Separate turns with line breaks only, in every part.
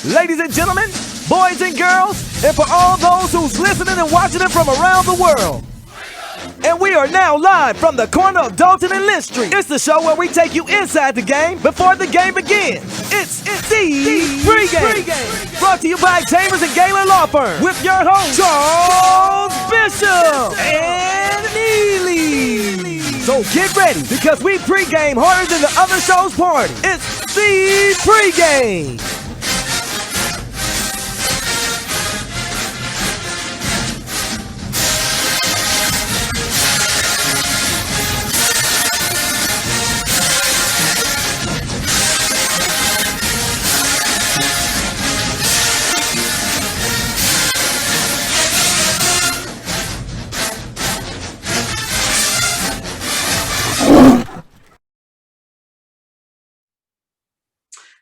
Ladies and gentlemen, boys and girls, and for all those who's listening and watching it from around the world. And we are now live from the corner of Dalton and Lynch Street. It's the show where we take you inside the game before the game begins. It's the Pregame. Brought to you by Chambers and Galen Law Firm with your host, Charles Bishop and Neely. So get ready because we pregame harder than the other show's party. It's the Pregame.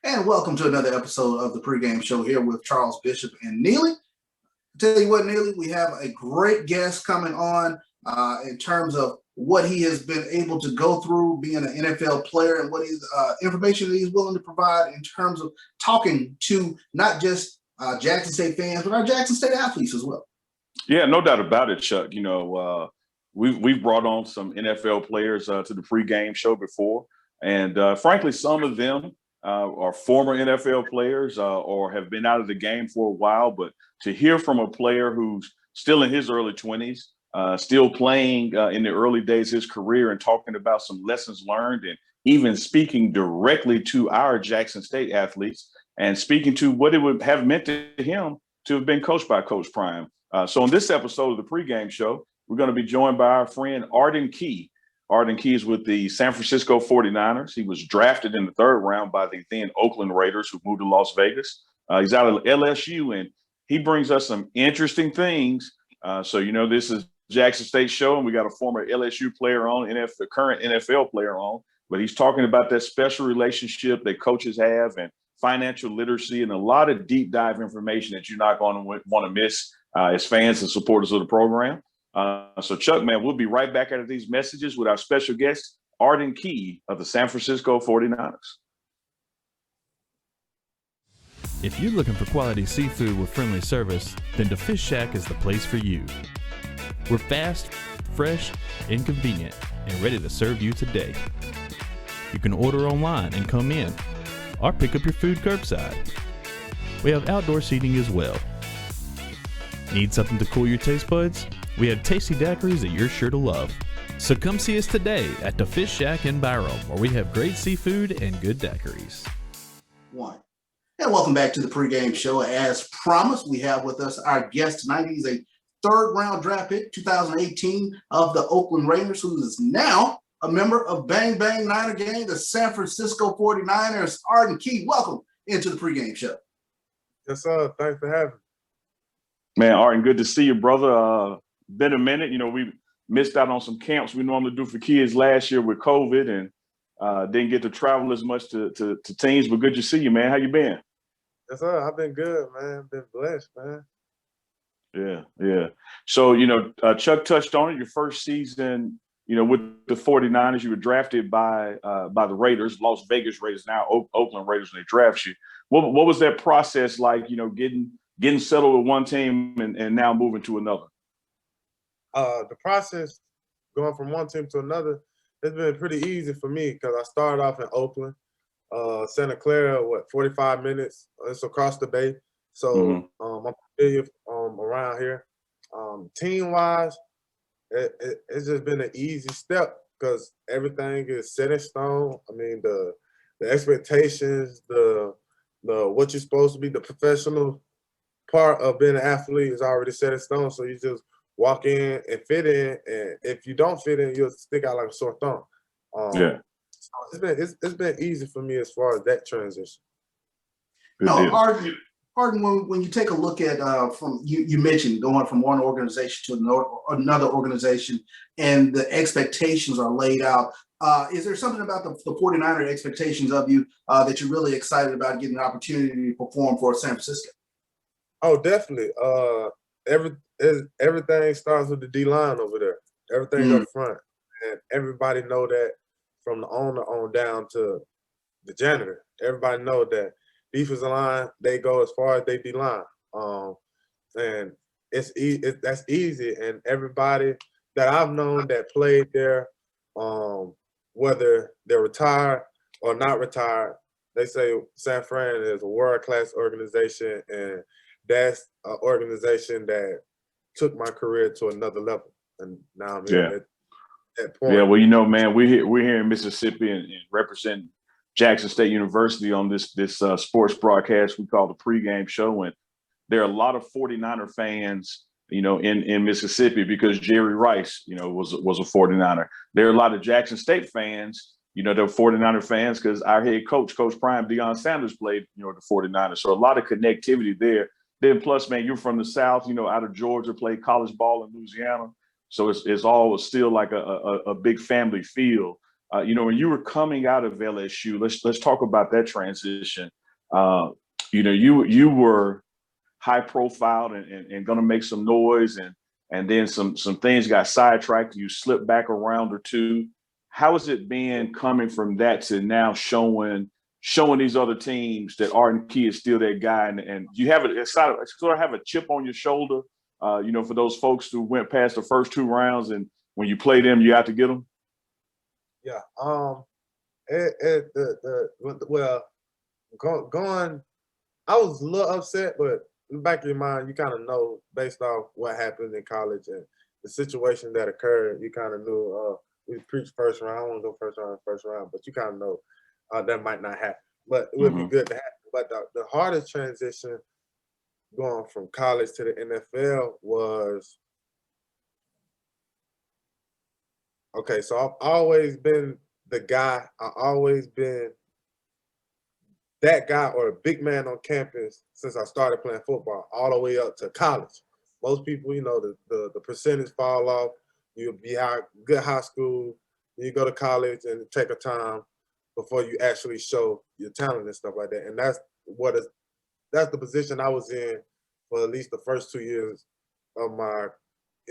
And welcome to another episode of the Pregame Show here with Charles Bishop and Neely. Tell you what, Neely, we have a great guest coming on in terms of what he has been able to go through being an NFL player and what his information that he's willing to provide in terms of talking to not just Jackson State fans, but our Jackson State athletes as well.
Yeah, no doubt about it, Chuck. You know, we've brought on some NFL players to the Pregame Show before, and frankly, some of them are former NFL players or have been out of the game for a while. But to hear from a player who's still in his early 20s, still playing in the early days of his career and talking about some lessons learned and even speaking directly to our Jackson State athletes and speaking to what it would have meant to him to have been coached by Coach Prime. So in this episode of the Pregame Show, we're going to be joined by our friend Arden Key. Arden Key is with the San Francisco 49ers. He was drafted in the third round by the then Oakland Raiders, who moved to Las Vegas. He's out of LSU, and he brings us some interesting things. So, you know, this is Jackson State show, and we got a former LSU player on, the current NFL player on. But he's talking about that special relationship that coaches have and financial literacy and a lot of deep dive information that you're not going to want to miss as fans and supporters of the program. So, Chuck, man, we'll be right back out of these messages with our special guest, Arden Key of the San Francisco 49ers.
If you're looking for quality seafood with friendly service, then the Fish Shack is the place for you. We're fast, fresh, and convenient, and ready to serve you today. You can order online and come in, or pick up your food curbside. We have outdoor seating as well. Need something to cool your taste buds? We have tasty daiquiris that you're sure to love. So come see us today at the Fish Shack in Byram, where we have great seafood and good daiquiris.
And welcome back to the Pregame Show. As promised, we have with us our guest tonight. He's a third-round draft pick, 2018, of the Oakland Raiders, who is now a member of Bang Bang Niner Gang, the San Francisco 49ers. Arden Key, welcome into the Pregame Show.
Yes, sir. Thanks for having me.
Man, Arden, good to see you, brother. Been a minute. You know, we missed out on some camps we normally do for kids last year with COVID and didn't get to travel as much to teams, but good to see you, man. How you been?
Yes, sir. I've been good, man. Been blessed, man.
Yeah. So, you know, Chuck touched on it. Your first season, you know, with the 49ers, you were drafted by the Raiders, Las Vegas Raiders, now Oakland Raiders, when they draft you. What was that process like, you know, getting settled with one team and now moving to another?
The process going from one team to another has been pretty easy for me because I started off in Oakland, Santa Clara, 45 minutes. It's across the bay. So I'm familiar around here. Team-wise, it's just been an easy step because everything is set in stone. I mean, the expectations, the what you're supposed to be, the professional part of being an athlete is already set in stone. So you just walk in and fit in, and if you don't fit in, you'll stick out like a sore thumb.
So
it's been easy for me as far as that transition.
Arden, when you take a look at from you mentioned going from one organization to another organization, and the expectations are laid out. Is there something about the 49er expectations of you that you're really excited about getting an opportunity to perform for San Francisco?
Oh, definitely. Everything starts with the D-line over there. Everything up front. And everybody know that from the owner on down to the janitor. Everybody know that defensive line, they go as far as they D-line. And that's easy. And everybody that I've known that played there, whether they're retired or not retired, they say San Fran is a world-class organization, and that's an organization that took my career to another level. And now I'm here at that point.
Yeah, well, you know, man, we're here in Mississippi and represent Jackson State University on this sports broadcast we call the Pregame Show, and there are a lot of 49er fans, you know, in Mississippi because Jerry Rice, you know, was a 49er. There are a lot of Jackson State fans, you know, they're 49er fans because our head coach, Coach Prime Deion Sanders, played, you know, the 49ers. So a lot of connectivity there. Then plus, man, you're from the South, you know, out of Georgia, played college ball in Louisiana. So it's all still like a big family feel. You know, when you were coming out of LSU, let's talk about that transition. You know, you were high profile and going to make some noise, and then some things got sidetracked. You slipped back a round or two. How is it been coming from that to now showing these other teams that Arden Key is still that guy, and you have sort of have a chip on your shoulder, you know, for those folks who went past the first two rounds, and when you play them, you have to get them?
Yeah. Going, I was a little upset, but in the back of your mind, you kind of know based off what happened in college and the situation that occurred, you kind of knew we preached first round. I don't want to go first round, but you kind of know that might not happen. But it would be good to happen. But the hardest transition going from college to the NFL was, okay, so I've always been the guy. I've always been that guy or a big man on campus since I started playing football all the way up to college. Most people, you know, the percentage fall off. You'll be good high school, you go to college and take a time before you actually show your talent and stuff like that. And that's the position I was in for at least the first 2 years of my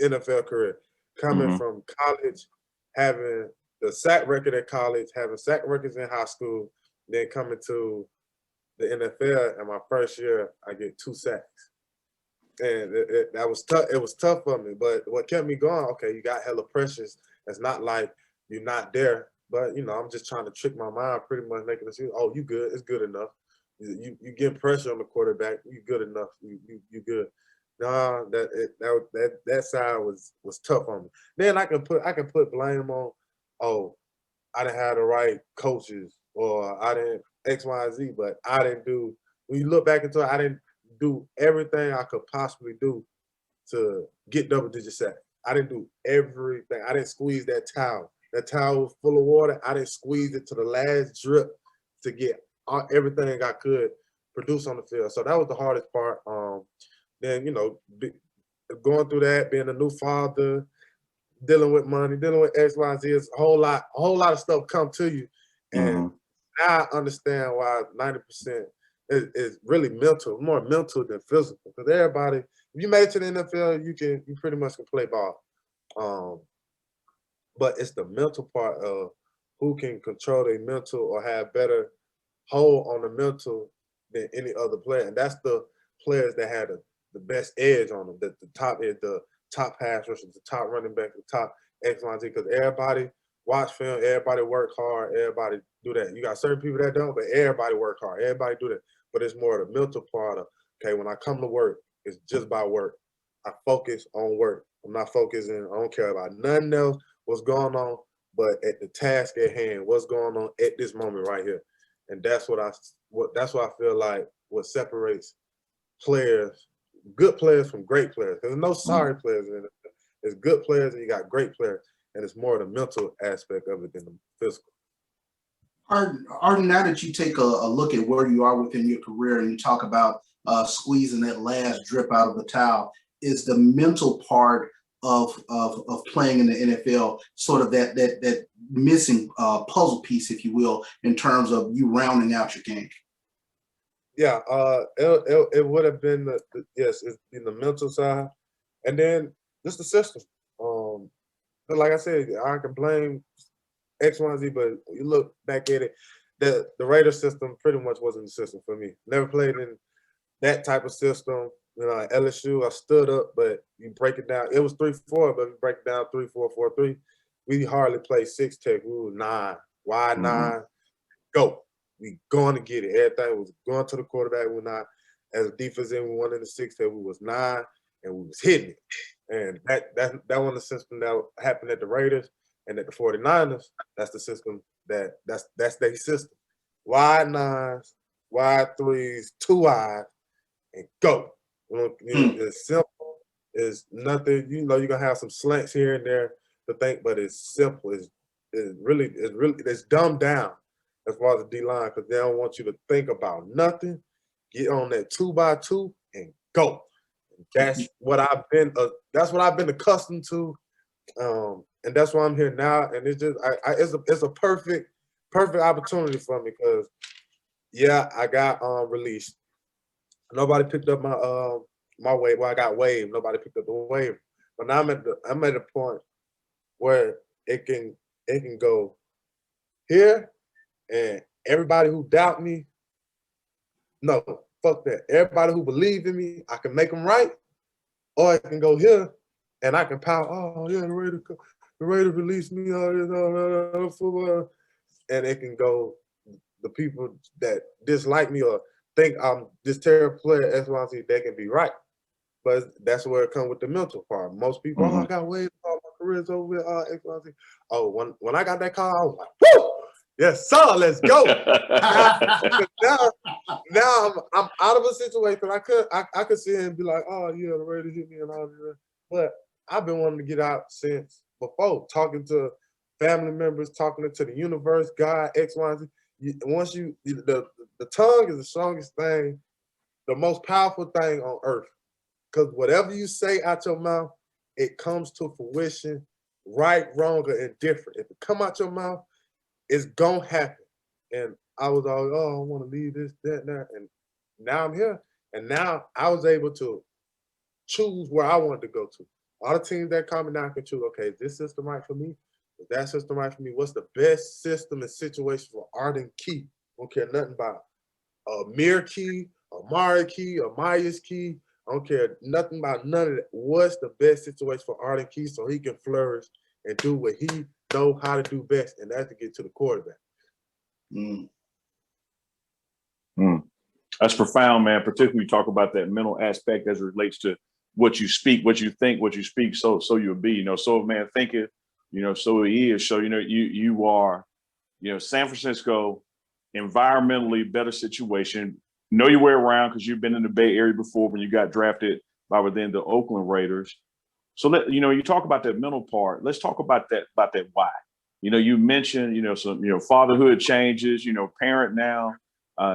NFL career. Coming from college, having the sack record at college, having sack records in high school, then coming to the NFL, and my first year, I get 2 sacks. And that was tough. It was tough for me, but what kept me going, okay, you got hella pressures. It's not like you're not there, but, you know, I'm just trying to trick my mind, pretty much making it seem, oh, you good, it's good enough. You get pressure on the quarterback, you good enough, you good. Nah, that side was tough on me. Then I can put blame on, oh, I didn't have the right coaches, or I didn't X, Y, and Z, but I didn't do. When you look back into it, I didn't do everything I could possibly do to get double-digit sacks. I didn't do everything. I didn't squeeze that towel. That towel was full of water. I didn't squeeze it to the last drip to get everything I could produce on the field. So that was the hardest part. Then, you know, going through that, being a new father, dealing with money, dealing with X, Y, and Z, is a whole lot of stuff come to you. And now I understand why 90% is really mental, more mental than physical. Because everybody, if you made it to the NFL, you pretty much can play ball. But it's the mental part of who can control their mental or have better hold on the mental than any other player. And that's the players that had the best edge on them, the top pass rushers, the top running back, the top X, Y, and Z, because everybody watch film, everybody work hard, everybody do that. You got certain people that don't, but everybody work hard, everybody do that. But it's more the mental part of, okay, when I come to work, it's just by work. I focus on work. I'm not focusing, I don't care about nothing else, what's going on, but at the task at hand, what's going on at this moment right here. And that's what I feel like what separates players, good players from great players. There's no sorry players in it. There's good players and you got great players. And it's more the mental aspect of it than the physical.
Arden, now that you take a look at where you are within your career and you talk about squeezing that last drip out of the towel, is the mental part of playing in the NFL sort of that missing puzzle piece, if you will, in terms of you rounding out your game?
Yeah, it would have been yes, it's in the mental side, and then just the system. Like I said, I can blame X, Y, and Z, but you look back at it, the Raider system pretty much wasn't the system for me. Never played in that type of system. You know, at LSU, I stood up, but you break it down. It was 3-4, but you break it down 3-4-4-3. We hardly played 6-tech. We were 9, wide 9, go. We going to get it. Everything was going to the quarterback. We're not, as a defense end, we went in the 6-tech. We was 9, and we was hitting it. And that was the system that happened at the Raiders and at the 49ers. That's the system that's their system. Wide 9s, wide 3s, 2 wide, and go. It's simple. It's nothing. You know, you're gonna have some slants here and there to think, but it's simple. It's dumbed down as far as the D-line, because they don't want you to think about nothing. Get on that 2x2 and go. That's what I've been. That's what I've been accustomed to, and that's why I'm here now. And it's just, it's a perfect opportunity for me, because yeah, I got released. Nobody picked up my wave. Well, I got waived. Nobody picked up the waiver. But now I'm at a point where it can go here, and everybody who doubt me, no, fuck that. Everybody who believe in me, I can make them right, or I can go here, and I can power. Oh yeah, the Raiders released me. And it can go. The people that dislike me or think I'm this terrible player, X, Y, Z, they can be right. But that's where it comes with the mental part. Most people, oh, I got waived, my career's over with, X, Y, Z. Oh, when I got that call, I was like, woo! Yes, sir, let's go. now I'm out of a situation. I could sit here and be like, oh yeah, the Raiders hit me and all that. But I've been wanting to get out since before, talking to family members, talking to the universe, God, X, Y, Z. The tongue is the strongest thing, the most powerful thing on earth. Because whatever you say out your mouth, it comes to fruition, right, wrong, or indifferent. If it come out your mouth, it's gonna happen. And I was all, oh, I want to leave this, that, and that. And now I'm here. And now I was able to choose where I wanted to go to. All the teams that come and now I can choose, okay, is this system right for me? Is that system right for me? What's the best system and situation for Arden Key? I don't care nothing about Mir Key, Amari Key, or Myers Key. I don't care nothing about none of that. What's the best situation for Arden Key so he can flourish and do what he know how to do best, and that's to get to the quarterback.
That's profound, man. Particularly you talk about that mental aspect as it relates to what you speak, what you think, what you speak. So you'll be, you know, so a man thinketh, you know, so he is. So, you know, you are, you know, San Francisco, environmentally better situation. Know your way around because you've been in the Bay Area before when you got drafted by within the Oakland Raiders. So you know, you talk about that mental part. Let's talk about that why. You know, you mentioned, you know, some, you know, fatherhood changes, you know, parent now,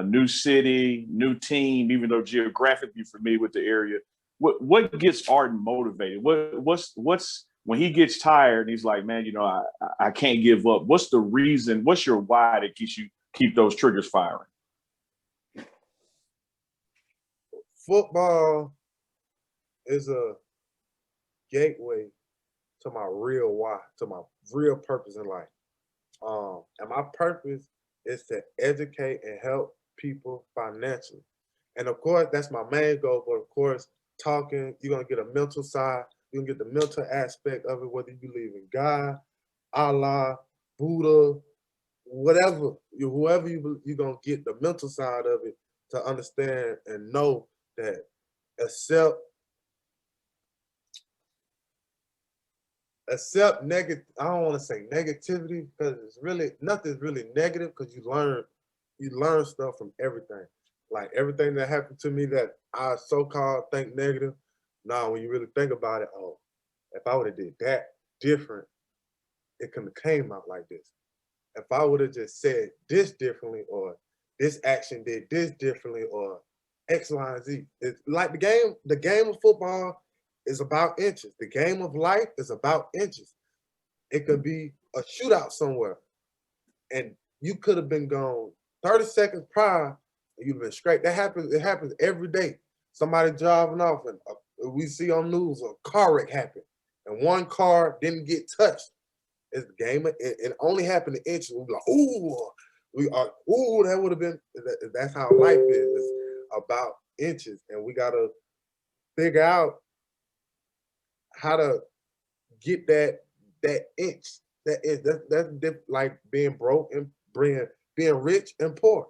new city, new team, even though geographically you're familiar with the area. What gets Arden motivated? What's when he gets tired and he's like, man, you know, I can't give up. What's the reason? What's your why that keep those triggers firing?
Football is a gateway to my real why, to my real purpose in life. And my purpose is to educate and help people financially. And of course, that's my main goal. But of course, talking, you're going to get a mental side. You're going to get the mental aspect of it, whether you believe in God, Allah, Buddha, whatever, whoever you're going to get the mental side of it to understand and know that accept negative. I don't want to say negativity because it's really nothing's really negative because you learn stuff from everything. Like everything that happened to me that I so-called think negative. Now, when you really think about it, oh, if I would have did that different, it couldn't have came out like this. If I would have just said this differently, or this action did this differently, or X, Y, and Z. It's like the game of football is about inches. The game of life is about inches. It could be a shootout somewhere, and you could have been gone 30 seconds prior, and you've been straight. That happens. It happens every day. Somebody driving off, and we see on news a car wreck happen, and one car didn't get touched. It's the game. It only happened in inches. We'll be like, ooh, We are, ooh, that would have been, that's how life is. It's about inches. And we got to figure out how to get that inch. That's like being broke and being rich and poor.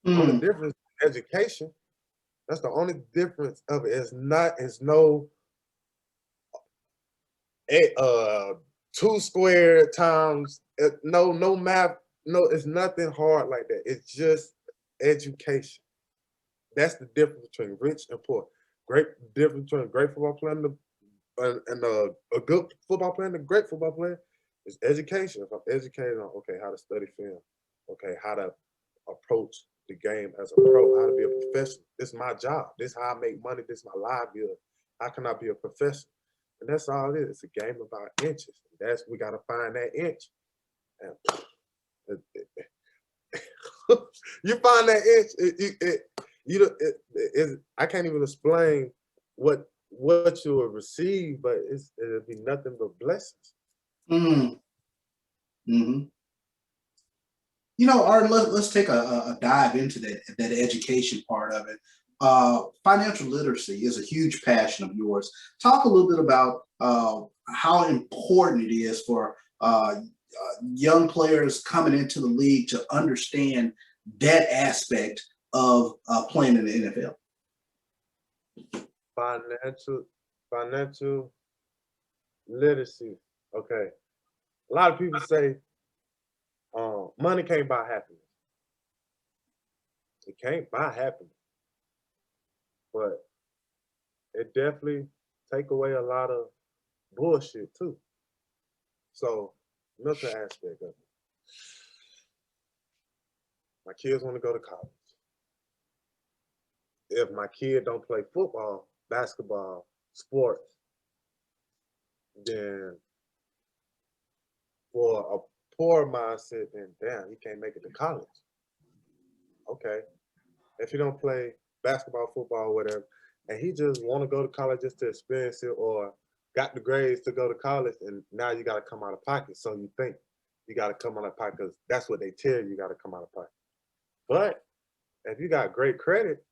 The only difference is education. That's the only difference of it. It's no 2 squared times, no math, no, it's nothing hard like that. It's just education. That's the difference between rich and poor. Great difference between a great football player and a good football player and a great football player is education. If I'm educated on, okay, how to study film, okay, how to approach the game as a pro, how to be a professional. This is my job. This is how I make money. This is my livelihood. How can I be a professional? And that's all it is. It's a game about inches. We got to find that inch. And you find that inch, I can't even explain what you will receive, but it'll be nothing but blessings.
You know, Arden, let's take a dive into that education part of it. Financial literacy is a huge passion of yours. Talk a little bit about how important it is for young players coming into the league to understand that aspect of playing in the NFL.
Financial literacy. Okay. A lot of people say money can't buy happiness. It can't buy happiness. But it definitely take away a lot of bullshit too. So, mental aspect of it. My kids want to go to college. If my kid don't play football, basketball, sports, then for a poor mindset, then damn, he can't make it to college. Okay. If he don't play basketball, football, whatever, and he just want to go to college just to experience it or got the grades to go to college, and now you got to come out of pocket. So you think you got to come out of pocket because that's what they tell you got to come out of pocket. But if you got great credit,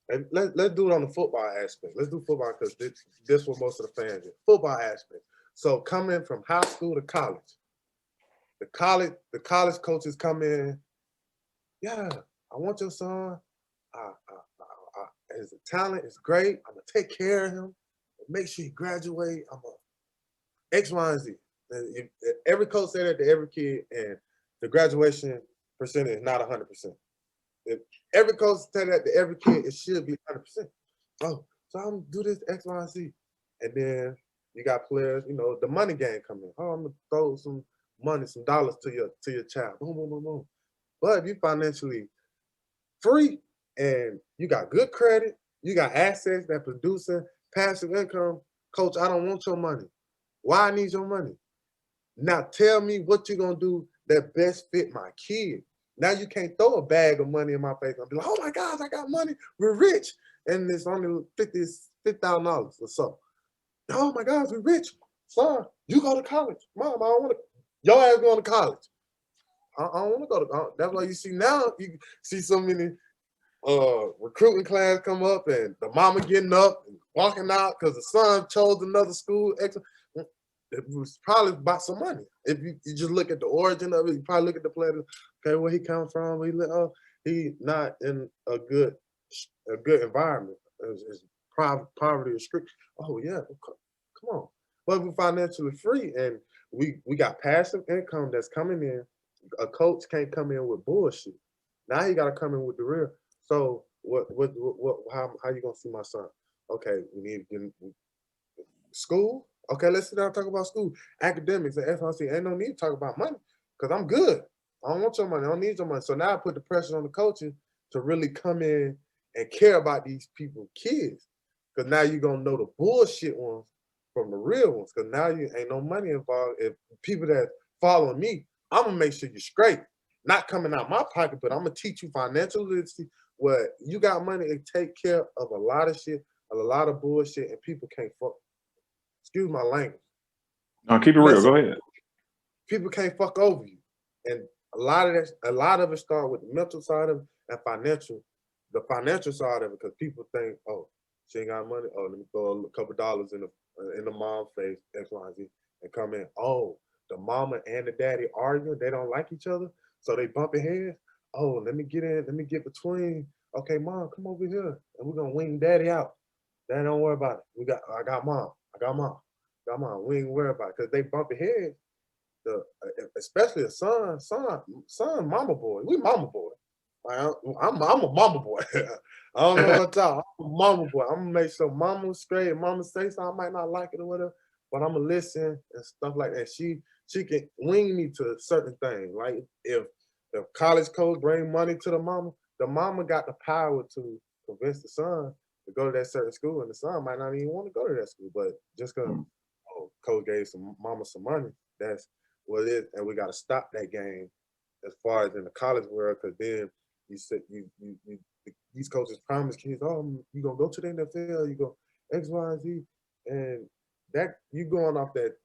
and let's do it on the football aspect. Let's do football because this what most of the fans do. Football aspect. So coming from high school to college, the college coaches come in, yeah, I want your son. His talent is great. I'm gonna take care of him. Make sure he graduate. I'm a X, Y, and Z. And every coach say that to every kid, and the graduation percentage is not 100%. If every coach say that to every kid, it should be 100%. Oh, so I'm gonna do this X, Y, and Z, and then you got players, you know, the money game come in. Oh, I'm gonna throw some money, some dollars to your child. Boom, boom, boom, boom. But if you financially free and you got good credit, you got assets that producing passive income, coach, I don't want your money. Why I need your money? Now tell me what you're gonna do that best fit my kid. Now you can't throw a bag of money in my face and be like, oh my gosh, I got money, we're rich. And it's only $50,000 or so. Oh my gosh, we're rich. Son, you go to college. Mom, I don't want to. Your ass going to college. I don't want to go to. That's why you see now, you see so many recruiting class come up and the mama getting up and walking out because the son chose another school. It was probably about some money. If you just look at the origin of it, you probably look at the player. Okay, where he come from? He not in a good environment. It's poverty restriction. Oh yeah, come on. But we're financially free and we got passive income that's coming in. A coach can't come in with bullshit. Now he got to come in with the real. So how you gonna see my son? Okay, we need to get school. Okay, let's sit down and talk about school. Academics and FRC. Ain't no need to talk about money because I'm good. I don't want your money. I don't need your money. So now I put the pressure on the coaches to really come in and care about these people, kids. Because now you're going to know the bullshit ones from the real ones. Because now you ain't no money involved. If people that follow me, I'm going to make sure you're straight. Not coming out my pocket, but I'm going to teach you financial literacy where you got money and take care of a lot of shit, a lot of bullshit, and people can't fuck. Excuse my language.
No, keep it real. Go ahead.
People can't fuck over you. And a lot of it started with the mental side of it and the financial side of it, because people think, oh, she ain't got money. Oh, let me throw a couple dollars in the mom's face, X, Y, and Z, and come in. Oh, the mama and the daddy arguing, they don't like each other, so they bumping heads. Oh, let me get in, let me get between. Okay, mom, come over here, and we're gonna wing daddy out. Daddy, don't worry about it. I got mom. We ain't worry about it, because they bumping heads. Especially a son, mama boy. We mama boy. I'm a mama boy. I don't know about y'all. I'm a mama boy. I'm gonna make sure mama's straight and mama say something. I might not like it or whatever, but I'm gonna listen and stuff like that. She can wing me to certain things. Like if college coach bring money to the mama got the power to convince the son to go to that certain school, and the son might not even want to go to that school, but just because coach gave mama some money, that's what it is. And we got to stop that game as far as in the college world, because then you said these coaches promise kids, oh, you gonna go to the NFL, you go X, Y, and Z, and that you going off that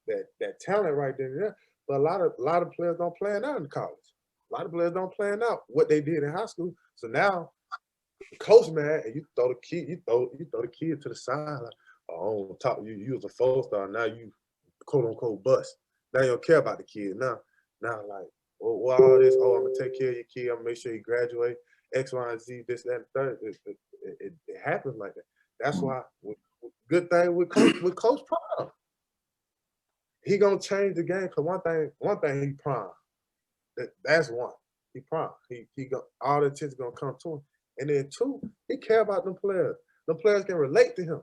talent right there. But a lot of players don't plan out in college. A lot of players don't plan out what they did in high school. So now the coach mad, and you throw the kid to the side. Like, oh, top you was a 4-star, now you quote unquote bust. Now you don't care about the kid. Now like, well, all this, I'm gonna take care of your kid, I'm gonna make sure you graduate, X, Y, and Z, this, that, and third. It happens like that. That's why good thing with Coach Prime. He gonna change the game, because one thing he prime. That's one. He prime. He got all the attention gonna come to him. And then two, he care about them players. The players can relate to him.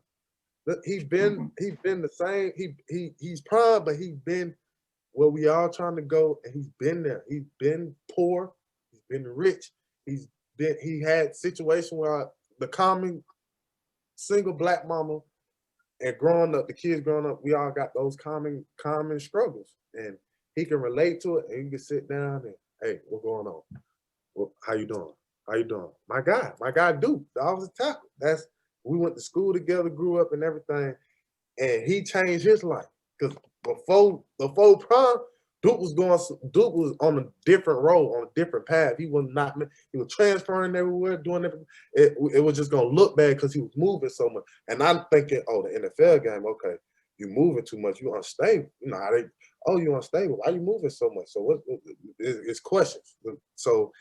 He's been the same. He's prime, but he's been where we all trying to go, and he's been there. He's been poor. He's been rich. He had situations where the common single black mama, and growing up, the kids growing up, we all got those common struggles, and he can relate to it, and you can sit down and, hey, what's going on? Well, how you doing? My guy Duke, the offensive tackle. We went to school together, grew up and everything, and he changed his life. Because before Prime, Duke was on a different road, on a different path. He was transferring everywhere, doing everything. It was just gonna look bad because he was moving so much. And I'm thinking, the NFL game, okay, you moving too much, you unstable. You know how you unstable. Why you moving so much? So it's questions. So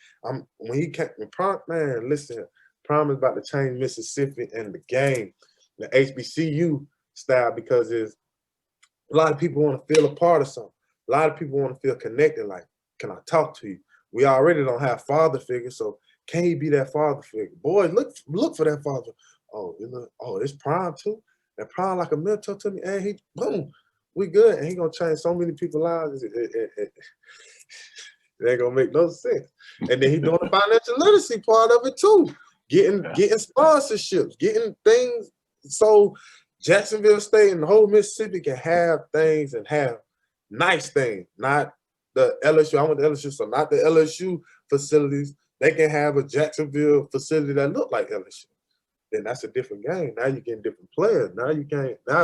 when Prime, man, listen, Prime is about to change Mississippi and the game, the HBCU style, because a lot of people want to feel a part of something. A lot of people want to feel connected. Like, can I talk to you? We already don't have father figures, so can he be that father figure? Boys, look for that father. It's Prime too. And Prime like a mentor to me, and boom, we good. And he gonna change so many people's lives. It ain't gonna make no sense. And then he doing the financial literacy part of it too. Getting sponsorships, getting things so Jacksonville State and the whole Mississippi can have things and have nice things, not the LSU. I went to LSU, so not the LSU facilities. They can have a Jacksonville facility that look like LSU. Then that's a different game. Now you're getting different players. Now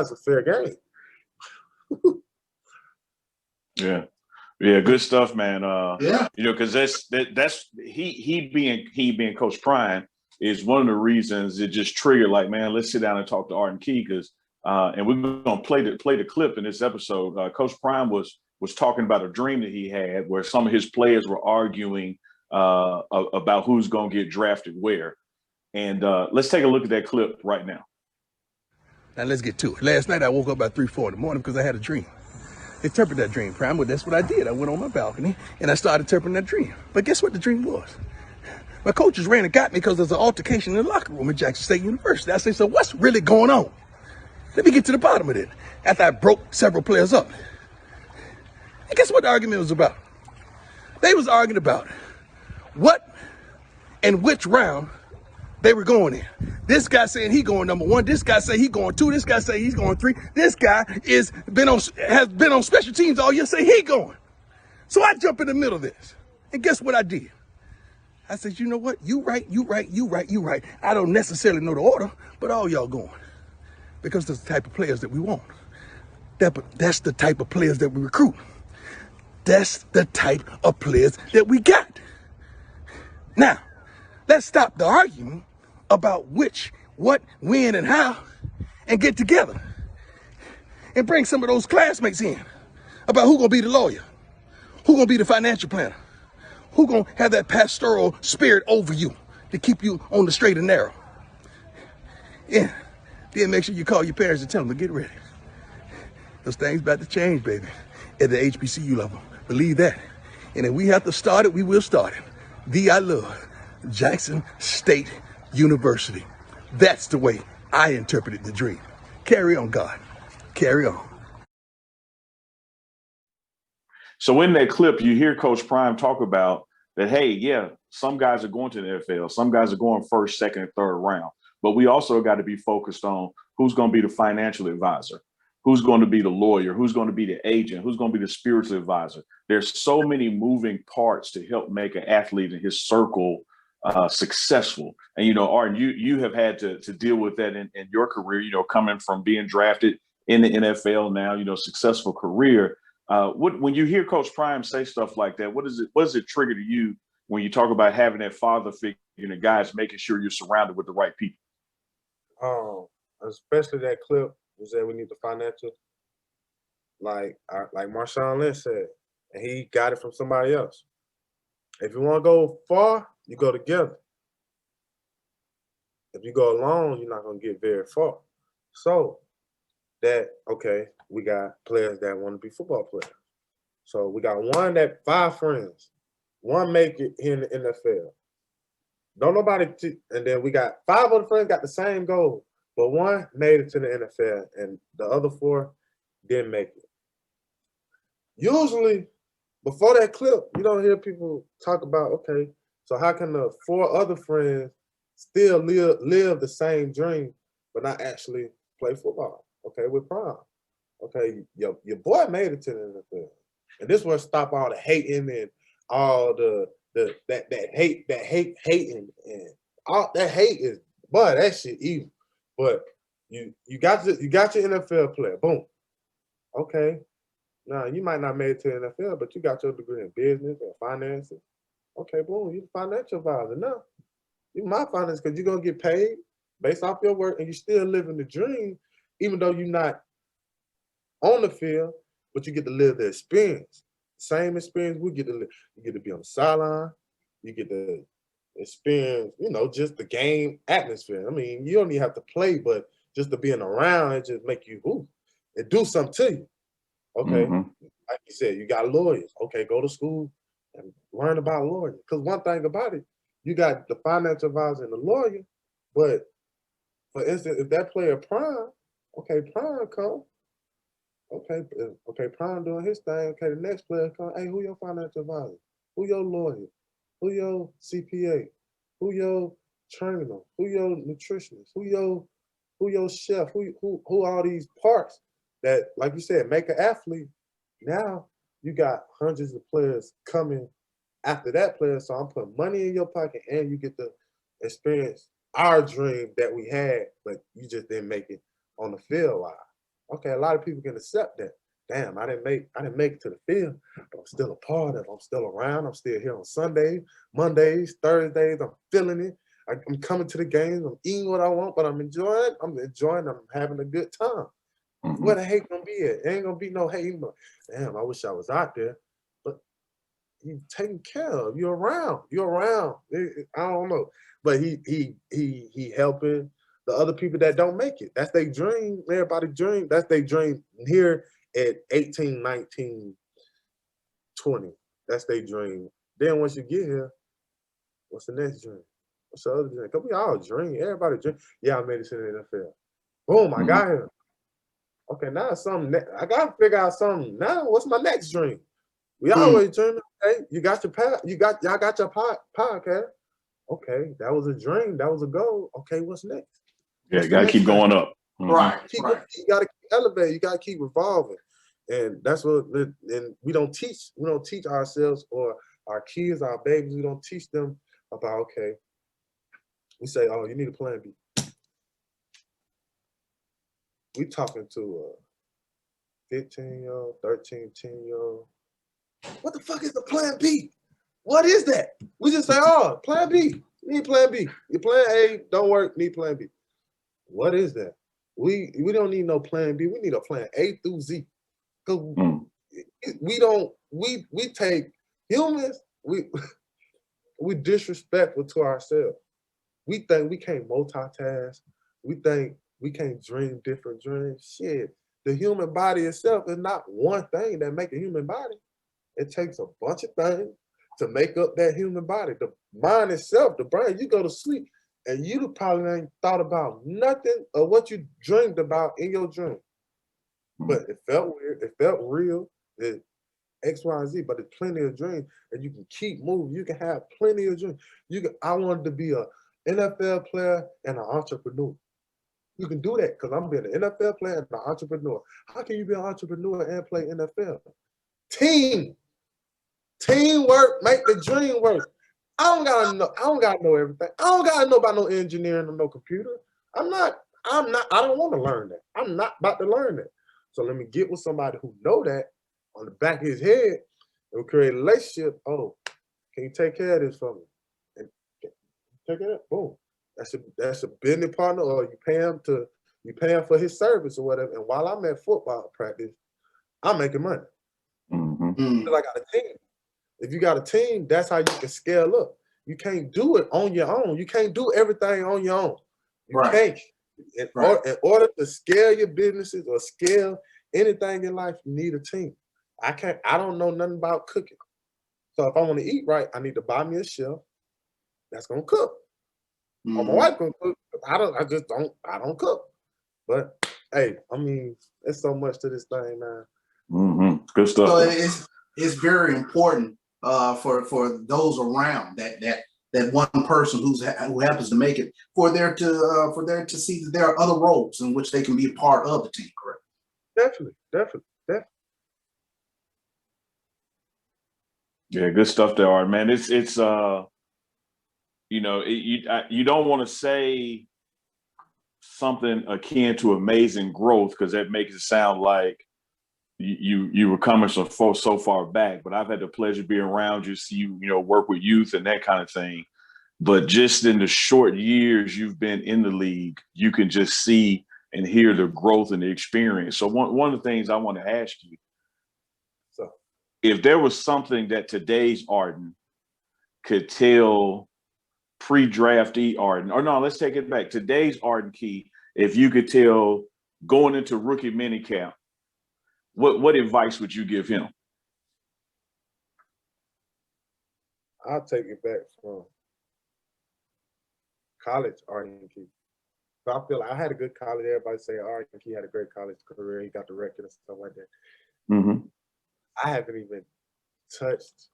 it's a fair game.
Yeah, good stuff, man.
Yeah.
Because that's he being Coach Prime is one of the reasons it just triggered, like, man, let's sit down and talk to Arden Key, because and we're gonna play the clip in this episode. Coach Prime was talking about a dream that he had where some of his players were arguing about who's gonna get drafted where. And let's take a look at that clip right now.
Now let's get to it. Last night I woke up about 3-4 in the morning because I had a dream. Interpret that dream, Prime. Well, that's what I did. I went on my balcony and I started interpreting that dream. But guess what the dream was? My coaches ran and got me because there's an altercation in the locker room at Jackson State University. I said, so what's really going on? Let me get to the bottom of it. After I broke several players up. And guess what the argument was about? They was arguing about what and which round they were going in. This guy saying he going number 1. This guy say he going 2. This guy say he's going 3. This guy has been on special teams all year, say he going. So I jump in the middle of this. And guess what I did? I said, you know what? You right. I don't necessarily know the order, but all y'all going. Because that's the type of players that we want. That's the type of players that we recruit. that's the type of players that we got. Now, let's stop the argument about which, what, when, and how, and get together and bring some of those classmates in about who gonna be the lawyer, who gonna be the financial planner, who gonna have that pastoral spirit over you to keep you on the straight and narrow. Yeah, then make sure you call your parents and tell them to get ready. Those things about to change, baby, at the HBCU level. Believe that. And if we have to start it, we will start it. I love Jackson State University. That's the way I interpreted the dream. Carry on, God. Carry on.
So in that clip, you hear Coach Prime talk about that, hey, yeah, some guys are going to the NFL. Some guys are going first, second, and third round. But we also got to be focused on who's going to be the financial advisor, who's going to be the lawyer, who's going to be the agent, who's going to be the spiritual advisor. There's so many moving parts to help make an athlete in his circle successful. And, you know, Arden, you have had to deal with that in your career, you know, coming from being drafted in the NFL now, you know, successful career. When you hear Coach Prime say stuff like that, what does it trigger to you when you talk about having that father figure and the guys making sure you're surrounded with the right people?
Especially that clip was that we need the financial, like Marshawn Lynch said, and he got it from somebody else. If you want to go far, you go together. If you go alone, you're not going to get very far. So okay, we got players that want to be football players. So we got 5 friends. One make it here in the NFL. Don't nobody, and then we got 5 other friends got the same goal, but one made it to the NFL, and the other 4 didn't make it. Usually, before that clip, you don't hear people talk about, okay, so how can the 4 other friends still live the same dream, but not actually play football? Okay, with Prime. Okay, your boy made it to the NFL, and this will stop all the hating and all that hating and all that hate is, boy, that shit evil. But you got your NFL player, boom. Okay, now you might not make it to the NFL, but you got your degree in business or finances. Okay, boom, you financial advisor now. You my finance because you're gonna get paid based off your work, and you're still living the dream, even though you're not on the field, but you get to live the experience. Same experience we get to live. You get to be on the sideline. You get to experience, you know, just the game atmosphere. I mean, you don't even have to play, but just to being around, it just make you, it do something to you. Okay, like you said, you got lawyers. Okay, go to school and learn about lawyers. Because one thing about it, you got the financial advisor and the lawyer, but for instance, if that player Prime, okay, Prime come. Okay, Prime doing his thing. Okay, the next player come. Hey, who your financial advisor? Who your lawyer? Who your CPA? Who your trainer? Who your nutritionist? Who your chef? Who all these parts that, like you said, make an athlete? Now you got hundreds of players coming after that player. So I'm putting money in your pocket, and you get to experience our dream that we had, but you just didn't make it on the field live. Okay, a lot of people can accept that. Damn, I didn't make it to the field, but I'm still a part of it. I'm still around. I'm still here on Sundays, Mondays, Thursdays. I'm feeling it. I'm coming to the games. I'm eating what I want, but I'm enjoying. I'm having a good time. Where the hate gonna be at? There ain't gonna be no hate. Damn, I wish I was out there. But you taken care of. You're around. I don't know. But he helping the other people that don't make it. That's their dream. Everybody's dream. That's their dream here at 18, 19, 20. That's their dream. Then once you get here, what's the next dream? What's the other dream? Because we all dream. Everybody dream. Yeah, I made it to the NFL. Boom, I got here. Okay, now something. I got to figure out something. Now, what's my next dream? We always dreaming. Okay, y'all got your podcast. Okay, that was a dream. That was a goal. Okay, what's next?
Yeah, you got to keep going up.
Right.
You got to keep elevating. You got to keep evolving, and that's what. And we don't teach. We don't teach ourselves or our kids, our babies. We don't teach them about. Okay, we say, oh, you need a plan B. We talking to a 15-year-old, 13, 10-year-old. What the fuck is the plan B? What is that? We just say, oh, plan B. Need plan B. Your plan A don't work, need plan B. What is that? We don't need no plan B. We need a plan A through Z. Because we take humans, we disrespectful to ourselves. We think we can't multitask. We think we can't dream different dreams. Shit, the human body itself is not one thing that make a human body. It takes a bunch of things to make up that human body. The mind itself, the brain, you go to sleep and you probably ain't thought about nothing of what you dreamed about in your dream. But it felt weird. It felt real. It X, Y, and Z, but there's plenty of dreams and you can keep moving. You can have plenty of dreams. I wanted to be an NFL player and an entrepreneur. You can do that because I'm being an NFL player and an entrepreneur. How can you be an entrepreneur and play NFL? Teamwork make the dream work. I don't gotta know everything. I don't gotta know about no engineering or no computer. I don't want to learn that. I'm not about to learn that. So let me get with somebody who know that on the back of his head and create a relationship. Oh, can you take care of this for me? And take care of it. Boom. That's a business partner, or you pay him for his service or whatever. And while I'm at football practice, I'm making money. Because I got a team. If you got a team, that's how you can scale up. You can't do it on your own. You can't do everything on your own. You can't. In order to scale your businesses or scale anything in life, you need a team. I don't know nothing about cooking. So if I want to eat right, I need to buy me a chef that's gonna cook. Or my wife gonna cook. I don't cook. But hey, I mean, there's so much to this thing, man.
Good stuff.
So it's very important for those around that one person who happens to make it for there to see that there are other roles in which they can be a part of the team. Correct?
Definitely.
Yeah, good stuff there, Arden, man. It's you don't want to say something akin to amazing growth because that makes it sound like you were coming so far back. But I've had the pleasure of being around you, see you work with youth and that kind of thing. But just in the short years you've been in the league, you can just see and hear the growth and the experience. So one of the things I want to ask you, if there was something that today's Arden could tell pre-draftee Arden, or no, let's take it back. Today's Arden Key, if you could tell going into rookie minicamp, what advice would you give him?
I'll take it back from college Arden Key. So I feel like I had a good college. Everybody say Arden Key had a great college career. He got the record and stuff like that. I haven't even touched.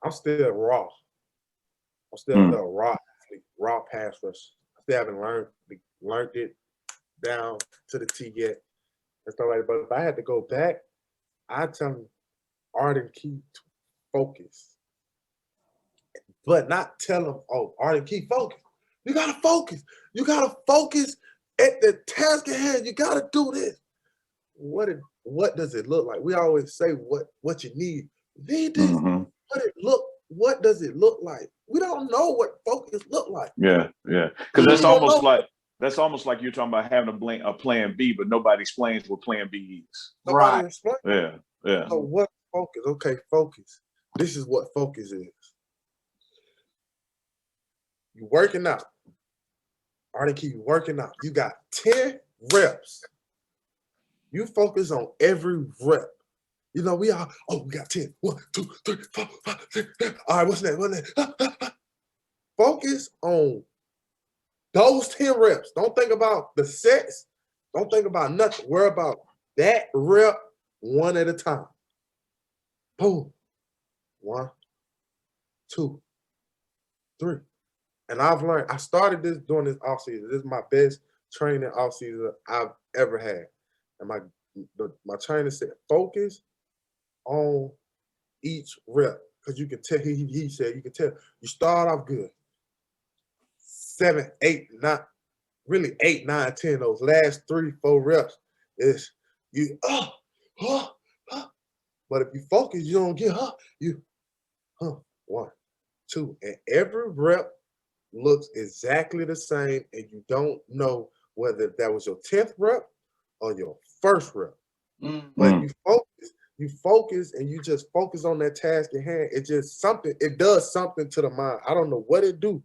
I'm still raw. I'm still a raw athlete, raw pass rush. I still haven't learned it down to the T yet and stuff like that. But if I had to go back, I'd tell him Arden Key to focus. But not tell him, oh, Arden Key, focus. You gotta focus. You gotta focus at the task at hand. You gotta do this. What does it look like? We always say what you need. Need this. What does it look like? We don't know what focus look like.
Yeah. Because that's almost like you're talking about having a plan B, but nobody explains what plan B is.
Nobody explains.
Yeah.
So what focus? Okay, focus. This is what focus is. You're working out. Arden Key, you're working out. You got 10 reps. You focus on every rep. We got 10. 1, 2, 3, 4, 5, 6, 7. All right, what's that? Focus on those 10 reps. Don't think about the sets. Don't think about nothing. Worry about that rep one at a time. Boom. 1, 2, 3. And I've learned, I started this during this offseason. This is my best training offseason I've ever had. And my trainer said, focus on each rep. Because you can tell, he said, you can tell, you start off good. 7, 8, 9, really 8, 9, 10, those last 3, 4 reps is you, But if you focus, you don't get you 1, 2, and every rep looks exactly the same, and you don't know whether that was your 10th rep or your first rep. But you focus and you just focus on that task at hand. It just it does something to the mind. I don't know what it do.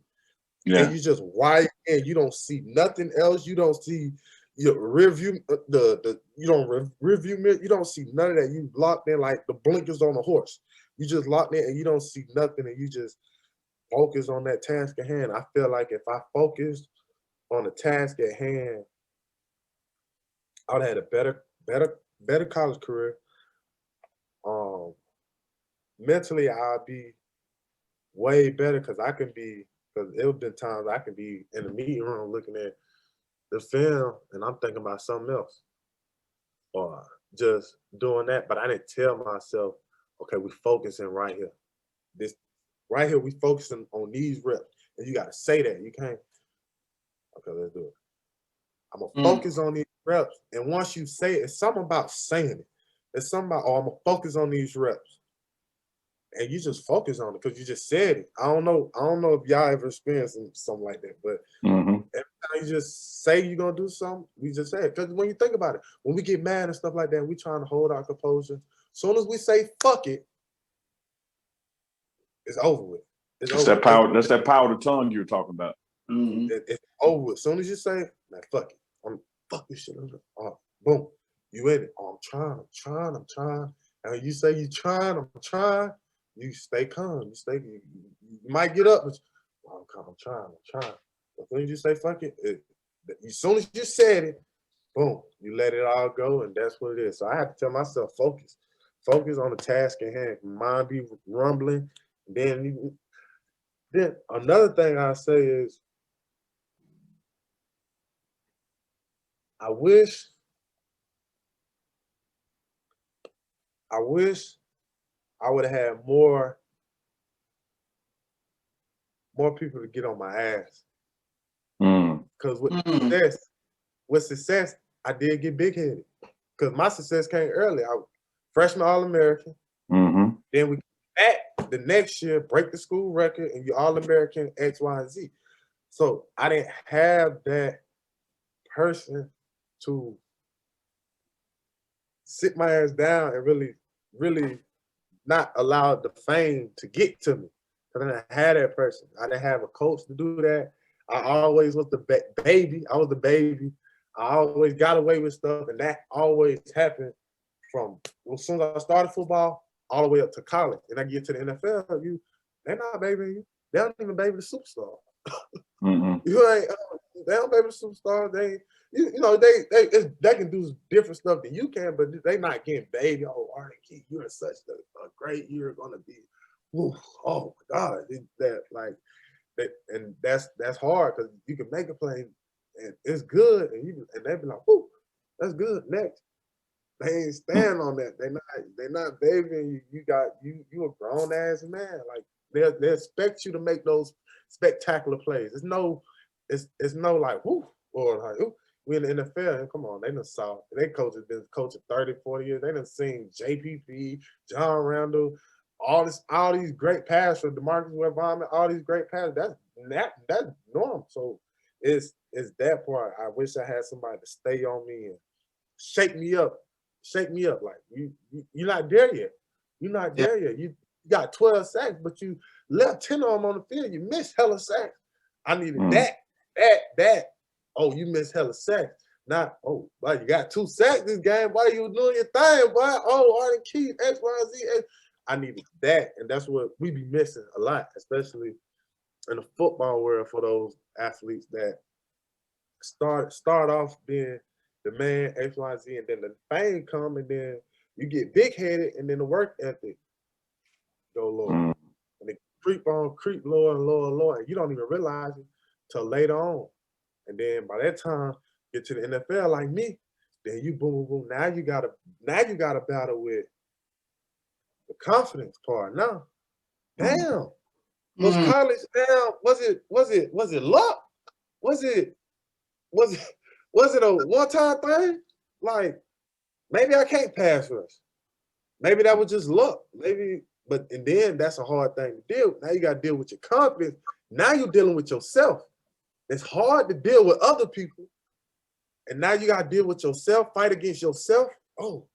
Yeah.
And you just wire in. You don't see nothing else. You don't see your review, you don't review mirror. You don't see none of that. You locked in like the blinkers on a horse. You just locked in and you don't see nothing, and you just focus on that task at hand. I feel like if I focused on the task at hand, I would have had a better college career. Mentally, I'll be way better because it would been times I can be in the meeting room looking at the film and I'm thinking about something else or just doing that. But I didn't tell myself, okay, we focusing right here. Right here, we focusing on these reps. And you got to say that. You can't, okay, let's do it. I'm going to focus on these reps. And once you say it, it's something about saying it. It's something about, I'm going to focus on these reps. And you just focus on it because you just said it. I don't know if y'all ever experienced something like that, but every time you just say you're going to do something, we just say it. Because when you think about it, when we get mad and stuff like that, we trying to hold our composure. As soon as we say fuck it, it's over with.
That's that power of the tongue you were talking about.
It's over with. As soon as you say, man, fuck it. I'm fuck this shit. Boom. You in it. I'm trying. And when you say you trying, I'm trying, you stay calm. You might get up, but I'm trying. But when you say fuck it, as soon as you said it, boom, you let it all go, and that's what it is. So I have to tell myself, focus on the task at hand. Mind be rumbling. Then another thing I say is, I wish I would have had more people to get on my ass. Because with success, I did get big-headed. Because my success came early. I was freshman All-American. Then we back the next year, break the school record, and you All-American X, Y, and Z. So I didn't have that person to sit my ass down and really not allow the fame to get to me. Because I didn't have that person. I didn't have a coach to do that. I always was the baby. I was the baby. I always got away with stuff, and that always happened from as soon as I started football all the way up to college. And I get to the NFL, they're not babying you. They don't even baby the superstar. They don't baby the superstar. They can do different stuff than you can, but they not getting baby. Oh, Arden, you're such a great year gonna be. Ooh, oh my God, and that's hard because you can make a play and it's good, and they be like, "Ooh, that's good." Next, they ain't stand on that. They not babying you. You a grown ass man. Like they expect you to make those spectacular plays. It's no like whoo or like ooh. We in the NFL, and come on, they done saw. They coaches been coaching 30, 40 years. They done seen JPP, John Randall, all these great passers, DeMarcus Webb, all these great passers. That's normal. So it's that part. I wish I had somebody to stay on me and shake me up. Like you're not there yet. You're not there yet. You got 12 sacks, but you left 10 of them on the field. You missed hella sacks. I needed that. Oh, you missed hella sacks. Not, oh, boy, you got 2 sacks this game. Boy, you were doing your thing, boy. Oh, Arden Keith, X, Y, Z. X. I needed that, and that's what we be missing a lot, especially in the football world for those athletes that start off being the man, X, Y, Z, and then the fame come, and then you get big-headed, and then the work ethic go low. And they creep lower and lower, and you don't even realize it till later on. And then by that time, get to the NFL like me, then you boom. Now you gotta battle with the confidence part. Now, damn, was college down? Was it luck? Was it a one-time thing? Like maybe I can't pass rush. maybe that was just luck. Maybe, and then that's a hard thing to deal with. Now you got to deal with your confidence. Now you're dealing with yourself. It's hard to deal with other people. And now you got to deal with yourself, fight against yourself. Oh,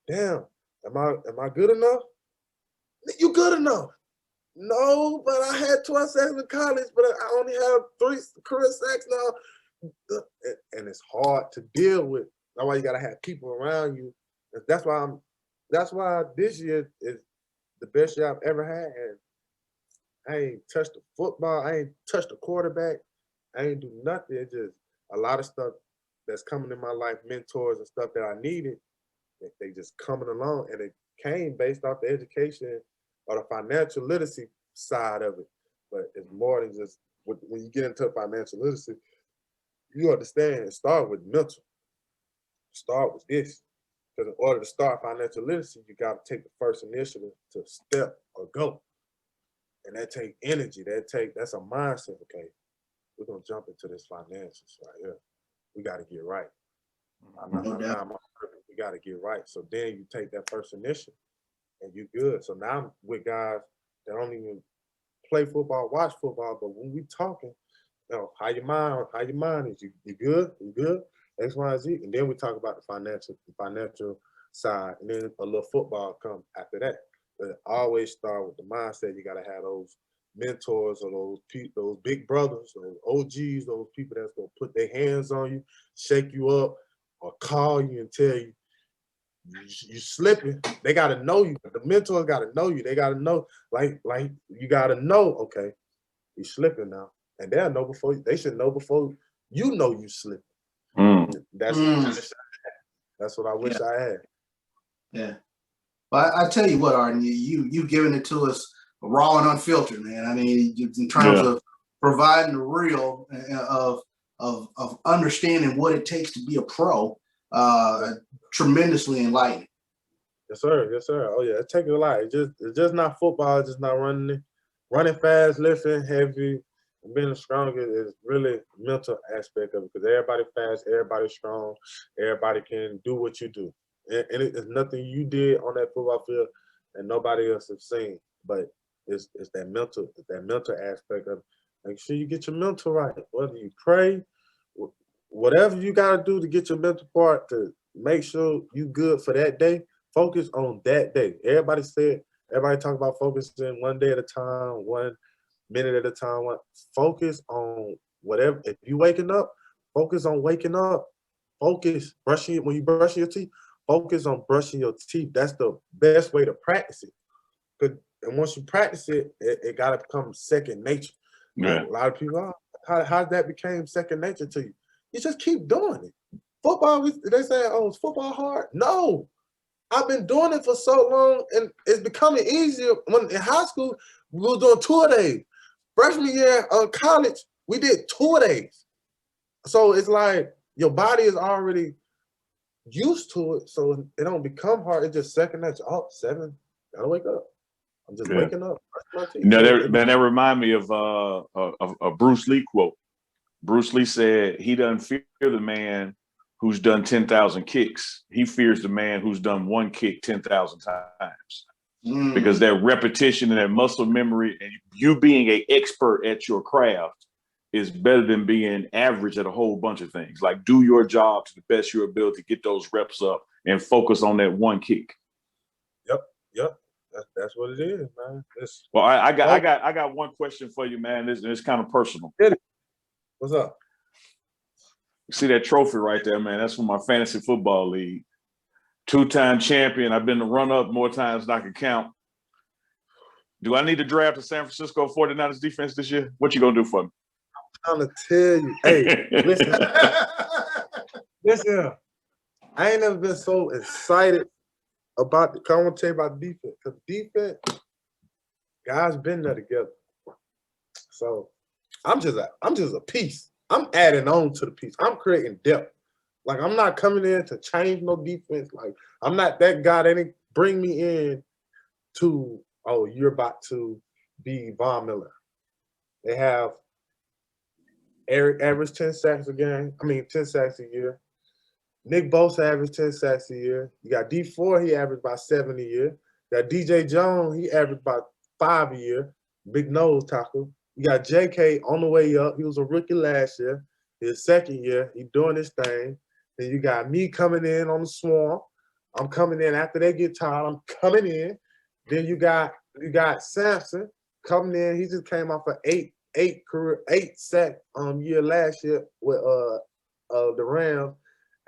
damn. Am I good enough? You good enough. No, but I had 12 sacks in college, but I only have 3 career sacks now. And it's hard to deal with. That's why you gotta have people around you. That's why this year is the best year I've ever had. And I ain't touched the football. I ain't touched the quarterback. I ain't do nothing. It's just a lot of stuff that's coming in my life, mentors and stuff that I needed. They just coming along, and it came based off the education or the financial literacy side of it. But it's more than just when you get into financial literacy, you understand it starts with mental. Start with this. Because in order to start financial literacy, you got to take the first initiative to step or go. And that takes energy. That's a mindset. Okay, we're going to jump into this financials right here. We got to get right. We got to get right. So then you take that first initiative and you good. So now I'm with guys that don't even play football, watch football, but when we talking, how your mind is, you good? You good? X, Y, Z. And then we talk about the financial side, and then a little football come after that. But it always start with the mindset. You gotta have those mentors or those big brothers, those OGs, those people that's gonna put their hands on you, shake you up, or call you and tell you you slipping. They gotta know you. The mentors gotta know you. They gotta know, like you gotta know, okay, you slipping now. And they'll know before they should know before you know you slipping. That's what I wish I had.
Yeah. But I tell you what, Arden, you've given it to us raw and unfiltered, man. I mean, in terms of providing the real of understanding what it takes to be a pro, tremendously enlightening.
Yes, sir. Yes, sir. Oh yeah, it takes a lot. It's just not football. It's just not running fast, lifting heavy, and being strong is really mental aspect of it, because everybody fast, everybody strong, everybody can do what you do. And it's nothing you did on that football field and nobody else has seen. But it's that mental aspect of it. Make sure you get your mental right. Whether you pray, whatever you gotta do to get your mental part to make sure you good for that day, focus on that day. Everybody talk about focusing one day at a time, 1 minute at a time. Focus on whatever. If you waking up, focus on waking up. Focus when you brush your teeth. Focus on brushing your teeth. That's the best way to practice it. And once you practice it, it gotta become second nature.
Yeah.
Like a lot of people, how that became second nature to you? You just keep doing it. Football, they say, oh, is football hard? No. I've been doing it for so long, and it's becoming easier. When in high school, we were doing tour days. Freshman year of college, we did tour days. So it's like your body is already used to it, so it don't become hard. It's just second nature. Oh, 7, gotta wake up. I'm just waking up.
That remind me of a Bruce Lee quote. Bruce Lee said he doesn't fear the man who's done 10,000 kicks. He fears the man who's done one kick 10,000 times. Because that repetition and that muscle memory and you being an expert at your craft is better than being average at a whole bunch of things. Like, do your job to the best of your ability, get those reps up and focus on that one kick.
Yep. That's what it is, man.
Well, I got one question for you, man. It's kind of personal.
What's up?
See that trophy right there, man? That's from my fantasy football league. 2-time champion. I've been the run-up more times than I can count. Do I need to draft the San Francisco 49ers defense this year? What you gonna do for me?
I'm trying to tell you. Hey, listen. I ain't never been so excited about I want to tell you about defense. Because defense, guys been there together. So I'm just a piece. I'm adding on to the piece. I'm creating depth. Like, I'm not coming in to change no defense. Like, I'm not that guy that didn't bring me in to, oh, you're about to be Von Miller. They have Eric average 10 sacks a game. 10 sacks a year. Nick Bosa averaged 10 sacks a year. You got D4, he averaged about 7 a year. You got DJ Jones, he averaged about 5 a year. Big nose tackle. You got JK on the way up. He was a rookie last year. His second year, he doing his thing. Then you got me coming in on the swarm. I'm coming in after they get tired. I'm coming in. Then you got Sampson coming in. He just came off an eight sack year last year with the Rams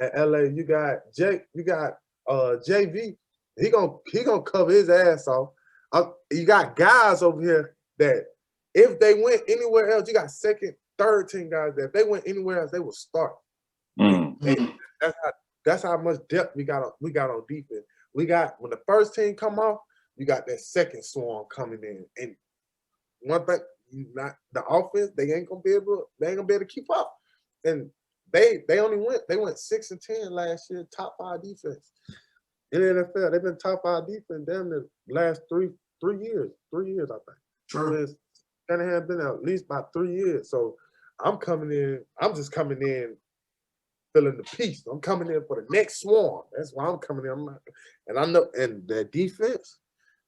at LA. You got JV. He gonna cover his ass off. You got guys over here that if they went anywhere else, you got second, third team guys that if they went anywhere else, they would start. That's how much depth we got on defense. We got when the first team come off, you got that second swarm coming in. And one thing, not the offense, they ain't gonna be able to keep up. And they went 6-10 last year, top 5 defense. In the NFL, they've been top 5 defense damn the last three years. 3 years, I think.
Sure.
Shanahan been out at least about 3 years. So I'm just coming in feeling the peace. I'm coming in for the next swarm. That's why I'm coming in. I know, and that defense,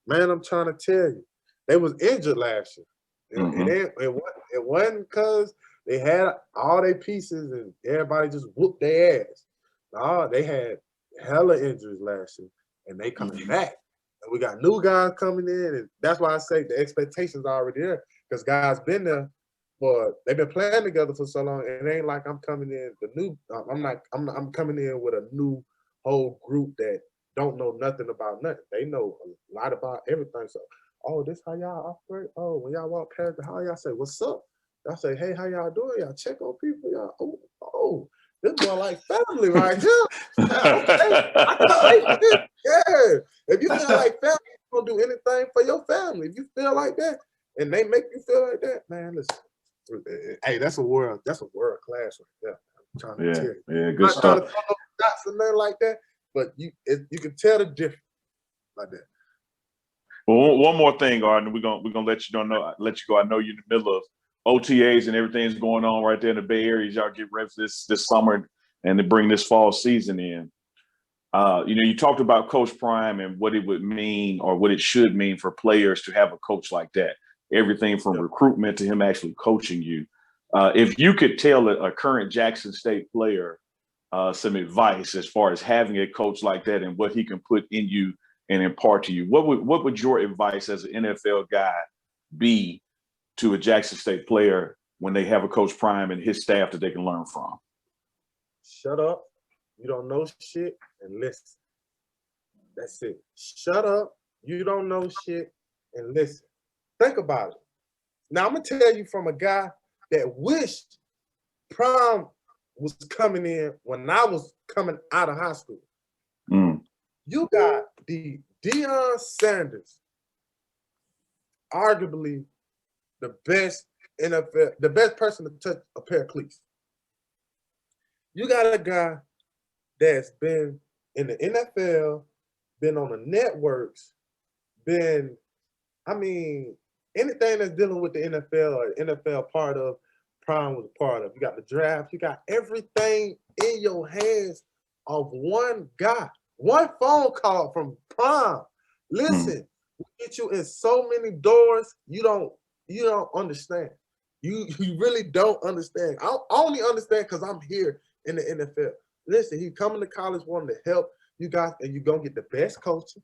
man, I'm trying to tell you, they was injured last year. It wasn't because they had all their pieces and everybody just whooped their ass. No, they had hella injuries last year, and they coming back. And we got new guys coming in, and that's why I say the expectations are already there because guys been there. But they've been playing together for so long, and it ain't like I'm coming in I'm coming in with a new whole group that don't know nothing about nothing. They know a lot about everything. So, this how y'all operate? When y'all walk past the house, y'all say, "What's up?" Y'all say, "Hey, how y'all doing?" Y'all check on people. Y'all, this more like family right here. Okay, I can say this. Yeah. If you feel like family, you're gonna do anything for your family. If you feel like that, and they make you feel like that, man, listen. Hey, that's a world class right there. I'm trying to tell you.
Yeah, good stuff.
Not trying to throw no shots or nothing like that, but you can tell the difference like that.
Well, one more thing, Arden. We're gonna let you go. I know you're in the middle of OTAs and everything's going on right there in the Bay Area. Y'all get ready for this summer and to bring this fall season in. You talked about Coach Prime and what it would mean or what it should mean for players to have a coach like that. Everything from recruitment to him actually coaching you. If you could tell a current Jackson State player some advice as far as having a coach like that and what he can put in you and impart to you, what would your advice as an NFL guy be to a Jackson State player when they have a Coach Prime and his staff that they can learn from?
Shut up. You don't know shit and listen. That's it. Shut up. You don't know shit and listen. Think about it. Now, I'm going to tell you from a guy that wished Prime was coming in when I was coming out of high school. You got the Deion Sanders, arguably the best NFL, the best person to touch a pair of cleats. You got a guy that's been in the NFL, been on the networks, anything that's dealing with the NFL or NFL part of, Prime was a part of. You got the draft. You got everything in your hands of one guy. One phone call from Prime. Listen, we get you in so many doors, you don't understand. You really don't understand. I only understand because I'm here in the NFL. Listen, he coming to college wanting to help you guys, and you're going to get the best coaching.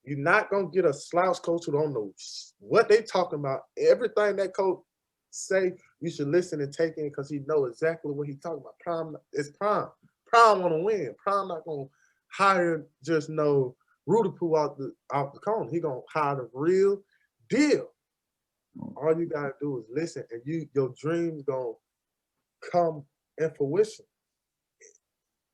You're not going to get a slouch coach who don't know what they talking about. Everything that coach say, you should listen and take in because he know exactly what he's talking about. Prime is Prime. Prime want to win. Prime not going to hire just no Rudapoo out the corner. He going to hire the real deal. All you got to do is listen, and your dreams going to come in fruition.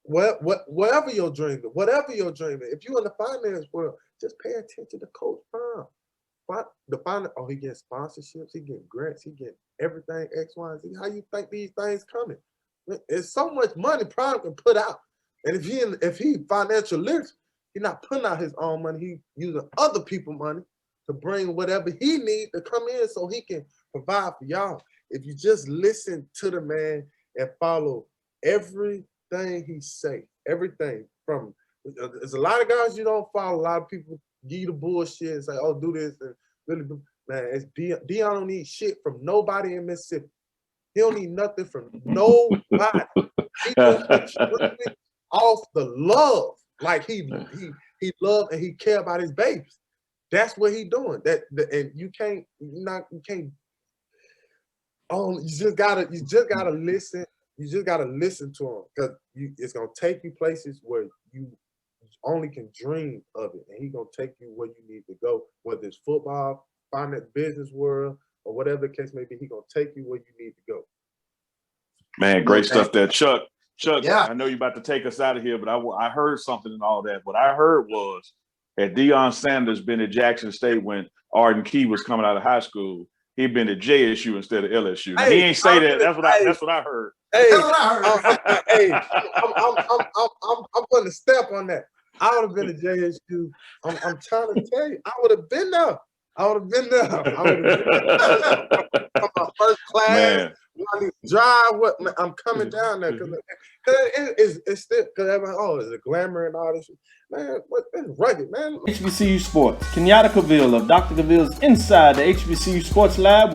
Whatever your dream is, if you're in the finance world, just pay attention to Coach Prime. He gets sponsorships, he gets grants, he gets everything X, Y, and Z. How you think these things coming? It's so much money Prime can put out, and if he financial literate, he's not putting out his own money. He using other people's money to bring whatever he needs to come in so he can provide for y'all. If you just listen to the man and follow every everything he say, everything from. There's a lot of guys you don't follow. A lot of people give you the bullshit and say, "Oh, do this," and really, man, it's Deion don't need shit from nobody in Mississippi. He don't need nothing from nobody. He just strictly off the love, like he love and he care about his babies. That's what he doing. And you can't. Oh, you just gotta listen. You just gotta listen to him because it's gonna take you places where you only can dream of it, and he's gonna take you where you need to go, whether it's football, finance, business world, or whatever the case may be. He's gonna take you where you need to go.
Man, great stuff there, Chuck.
Yeah.
I know you're about to take us out of here, but I heard something and all that. What I heard was had Deion Sanders been at Jackson State when Arden Key was coming out of high school, he'd been at JSU instead of LSU. Now, he ain't say that. That's what I heard.
Hey,
That's what I heard.
I'm putting a step on that. I would have been at JSU. I'm trying to tell you, I would have been there. I would have been there. My first class. Man. I need to drive. I'm coming down there because it's still because everyone, it's a glamour and all this shit. Man, it's rugged, man.
HBCU Sports. Kenyatta Cavill of Dr. Cavill's inside the HBCU Sports Lab.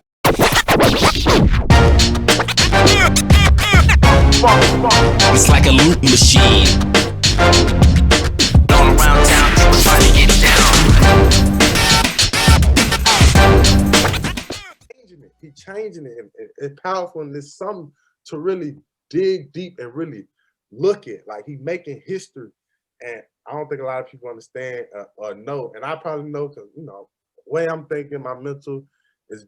It's like a loop machine. All around town, people trying to get down.
He's changing it. It's powerful, and there's something to really dig deep and really look at. Like he's making history, and I don't think a lot of people understand or know. And I probably know because the way I'm thinking, my mental is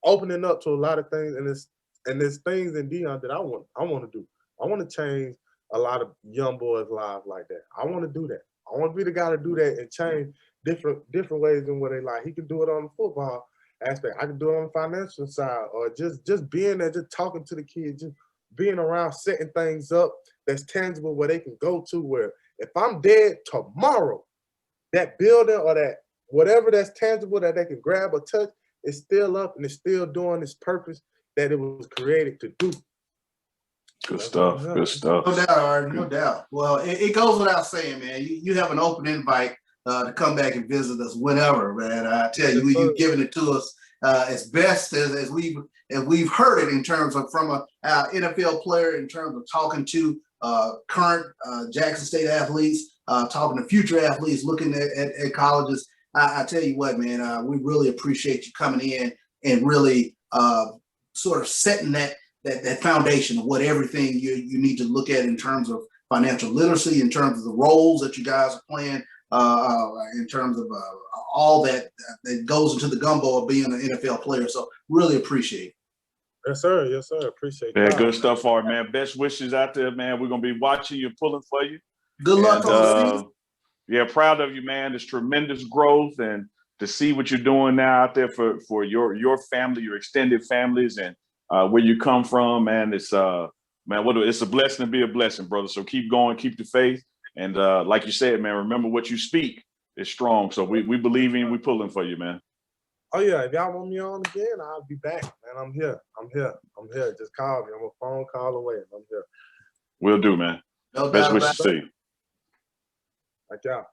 opening up to a lot of things, and there's things in Deion that I want to do. I want to change a lot of young boys' lives like that. I want to do that. I want to be the guy to do that and change different ways than what they like. He can do it on the football aspect. I can do it on the financial side, or just being there, just talking to the kids, just being around, setting things up that's tangible where they can go to. Where if I'm dead tomorrow, that building or that whatever that's tangible that they can grab or touch is still up and it's still doing its purpose that it was created to do.
Good stuff. Good stuff.
No doubt, Arden, no doubt. Well, it goes without saying, man. You have an open invite to come back and visit us whenever, man. I tell you, you've given it to us as best as we've heard it in terms of from a NFL player, in terms of talking to current Jackson State athletes, talking to future athletes, looking at colleges. I tell you what, man, we really appreciate you coming in and really sort of setting that foundation of what everything you need to look at in terms of financial literacy, in terms of the roles that you guys are playing, in terms of all that goes into the gumbo of being an NFL player. So really appreciate it.
Yes, sir. Yes, sir. Appreciate that.
Yeah, good stuff, Arden, man. Best wishes out there, man. We're going to be watching you, pulling for you.
Good luck on the season.
Yeah, proud of you, man. There's tremendous growth, and to see what you're doing now out there for your family, your extended families, and where you come from, man. It's it's a blessing to be a blessing, brother. So keep going, keep the faith. And like you said, man, remember what you speak is strong. So we believe in you. We pulling for you, man.
Oh, yeah. If y'all want me on again, I'll be back, man. I'm here. Just call me. I'm a phone call away. I'm here.
Will do, man.
No
Best
doubt
wishes to you.
Like y'all.